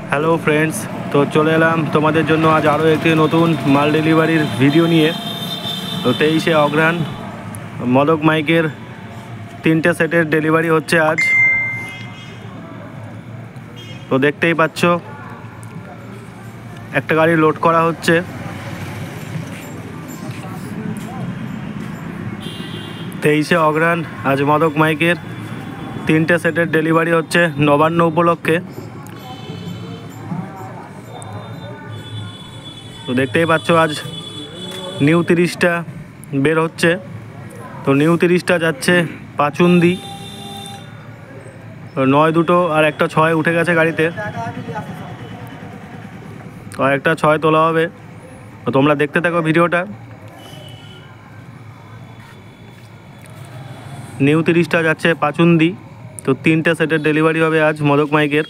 Hello friends, তো চলে এলাম তোমাদের জন্য আজ আরও একটি নতুন মাল ডেলিভারির ভিডিও নিয়ে। তো 23শে অঘ্রাণ মদক মাইকের 3টে সেটের ডেলিভারি হচ্ছে আজ। তো দেখতেই পাচ্ছ একটা গাড়ি লোড করা হচ্ছে। 23শে অঘ্রাণ আজ মদক মাইকের 3টে সেটের ডেলিভারি হচ্ছে নবান্ন উপলক্ষে। তো দেখতেই পাচ্ছ আজ নিউ 30টা বের হচ্ছে। তো নিউ 30টা যাচ্ছে পাচুন্দি, 9 দুটো আর একটা 6 উঠে গেছে গাড়িতে, আর একটা 6 তোলা হবে। তো তোমরা দেখতে থাকো ভিডিওটা। নিউ 30টা যাচ্ছে পাচুন্দি। তো 3টে সেটের ডেলিভারি হবে আজ মদক মাইকের।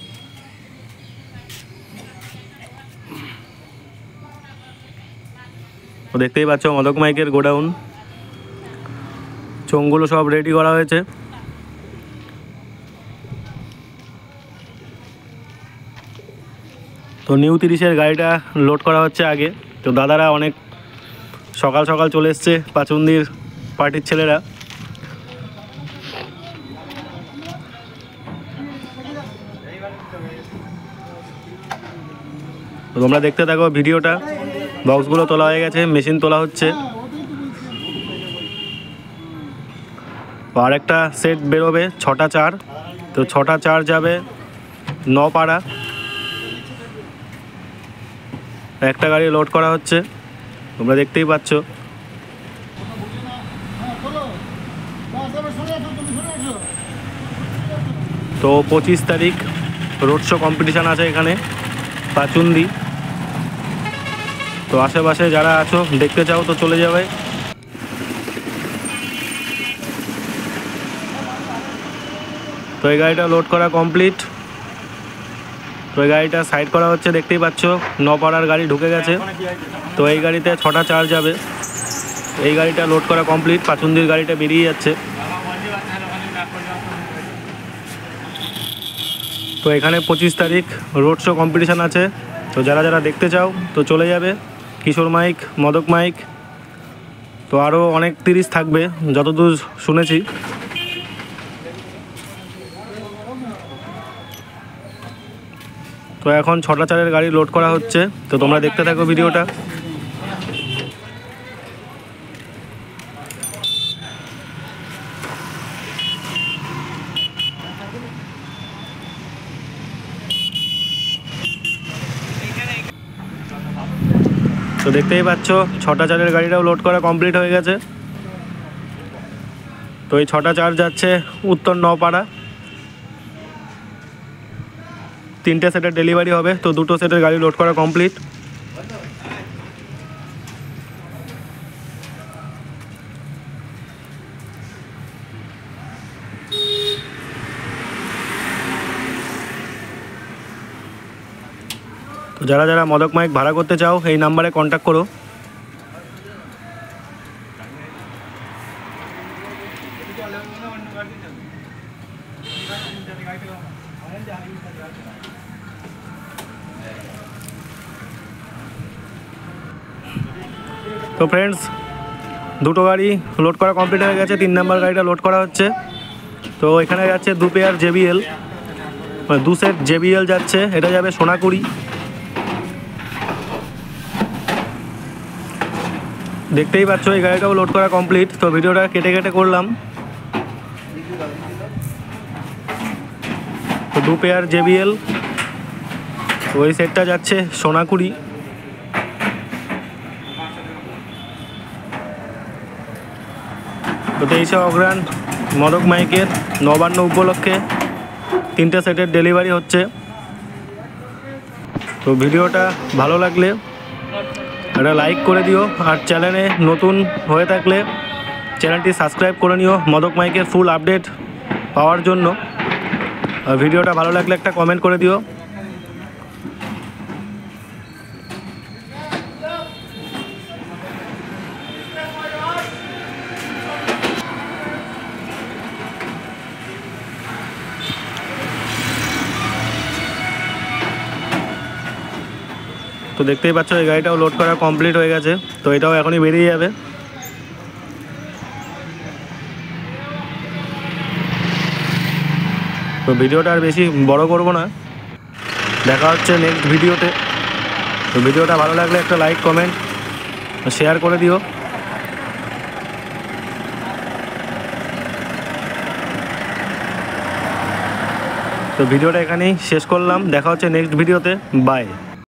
তো দেখতেই পাচ্ছ মদক মাইকের গোডাউন, চোঙগুলো সব রেডি করা হয়েছে। তো নিউ 30-এর গাড়িটা লোড করা হচ্ছে আগে। তো দাদারা অনেক সকাল সকাল চলে এসছে, পাচুন্দির পার্টির ছেলেরা। তো তোমরা দেখতে থাকো ভিডিওটা। বক্সগুলো তোলা হয়ে গেছে, মেশিন তোলা হচ্ছে। আর একটা সেট বেরোবে 6টা 4। তো 6টা 4 যাবে নপাড়া। একটা গাড়ি লোড করা হচ্ছে, তোমরা দেখতেই পাচ্ছ। তো 25 তারিখ রোড শো কম্পিটিশান আছে এখানে পাচুন্দি। তো আশেপাশে যারা আছো দেখতে চাও তো চলে যাবে। তো এই গাড়িটা লোড করা কমপ্লিট। তো এই গাড়িটা সাইড করা হচ্ছে, দেখতেই পাচ্ছ নপাড়ার গাড়ি ঢুকে গেছে। তো এই গাড়িতে 6টা 4 যাবে। এই গাড়িটা লোড করা কমপ্লিট, পাচুন্দির গাড়িটা বেরিয়ে যাচ্ছে। তো এখানে 25 তারিখ রোড শো কম্পিটিশান আছে। তো যারা যারা দেখতে চাও তো চলে যাবে। কিশোর মাইক, মদক মাইক, তো আরও অনেক 30 থাকবে যতদূর শুনেছি। তো এখন 6টা 4-এর গাড়ি লোড করা হচ্ছে। তো তোমরা দেখতে থাকো ভিডিওটা। তো দেখতেই পাচ্ছ 6টা 4-এর গাড়িটাও লোড করা কমপ্লিট হয়ে গেছে। তো এই 6টা 4 যাচ্ছে উত্তর নপাড়া। 3টে সেটের ডেলিভারি হবে। তো 2টো সেটের গাড়ি লোড করা কমপ্লিট। তো যারা যারা মদক মাইক ভাড়া করতে চাও এই নাম্বারে কন্ট্যাক্ট করো। তো ফ্রেন্ডস, 2টো গাড়ি লোড করা কমপ্লিট হয়ে গেছে। 3 নাম্বার গাড়িটা লোড করা হচ্ছে। তো এখানে যাচ্ছে 2 পেয়ার JBL, 2 সেট JBL যাচ্ছে। এটা যাবে সোনাকুড়ি। দেখতেই পাচ্ছ এই গাড়িটাও লোড করা কমপ্লিট। তো ভিডিওটা কেটে কেটে করলাম। তো 2 পেয়ার JBL, ওই সেটটা যাচ্ছে সোনাকুড়ি। তো 23শে অঘ্রাণ মদক মাইকের নবান্ন উপলক্ষে 3টে সেটের ডেলিভারি হচ্ছে। তো ভিডিওটা ভালো লাগলে একটা লাইক করে দিও, আর চ্যানেলে নতুন হয়ে থাকলে চ্যানেলটি সাবস্ক্রাইব করে নিও মদক মাইকের ফুল আপডেট পাওয়ার জন্য। আর ভিডিওটা ভালো লাগলে একটা কমেন্ট করে দিও। তো দেখতেই পাচ্ছ এই গাড়িটাও লোড করা কমপ্লিট হয়ে গেছে। তো এটাও এখনই বেরিয়ে যাবে। তো ভিডিওটা আর বেশি বড় করব না, দেখা হচ্ছে নেক্সট ভিডিওতে। তো ভিডিওটা ভালো লাগলে একটা লাইক কমেন্ট শেয়ার করে দিও। তো ভিডিওটা এখানেই শেষ করলাম, দেখা হচ্ছে নেক্সট ভিডিওতে। বাই।